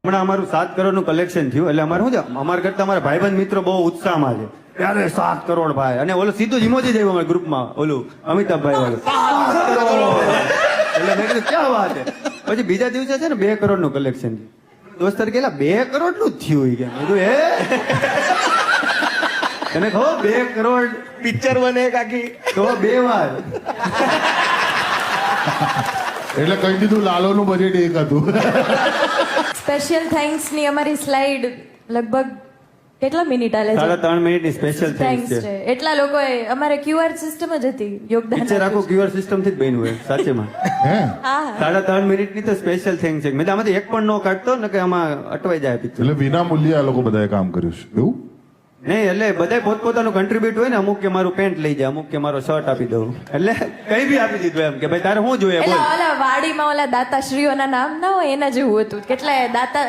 હમણાં અમારું 7 કરોડનું કલેક્શન થયું એટલે અમારે શું છે અમારા કરતા અમારા ભાઈબંધ મિત્રો બહુ ઉત્સાહમાં છે ત્યારે 7 કરોડ ભાઈ અને ઓલો સીધું જ ઇમોજી જ આવ્યું અમારા ગ્રુપમાં ઓલું અમિતાભભાઈ વાળું 7 કરોડ એટલે મેં કીધું ક્યાં વાત છે પછી બીજા દિવસે છે ને 2 કરોડનું કલેક્શન થયું દોસ્તર કેલા 2 કરોડનું જ થયું કે મેં કીધું તને કહો 2 કરોડ પિક્ચર બને કાકી તો 2 વાર એટલે કહી દીધું લાલોનું બજેટ એક હતું. સ્પેશિયલ થેન્ક્સ ની અમારી સ્લાઇડ લગભગ કેટલા મિનિટ હાલે છે? 3.5 મિનિટની સ્પેશિયલ થેન્ક્સ થેન્ક્સ છે છે એટલા લોકોએ અમારે ક્યુઆર સિસ્ટમ જ હતી યોગદાન પિક્ચર આખું ક્યુઆર સિસ્ટમ થી જ બન્યું હોય સાચેમાં હે હા 3.5 મિનિટની તો સ્પેશિયલ થેન્ક્સ છે મેં તો આમાંથી એક પણ નો કાઢતો ને કે આમાં અટવાઈ જાય પિક્ચર એટલે વિના મૂલ્યે આ લોકો બધાએ કામ કર્યું છે એવું? નહીં એટલે બધા પોતપોતાનું કન્ટ્રીબ્યુટ હોય ને અમુક કે મારું પેન્ટ લઈ જાય અમુક કે મારો શર્ટ આપી દઉં એટલે કઈ બી આપી દીધું એમ કે ભાઈ તારે શું જોઈએ બોલ એટલે ઓલા વાડીમાં ઓલા દાતાશ્રીઓના નામ ના હોય એના જેવું હતું કેટલાય દાતા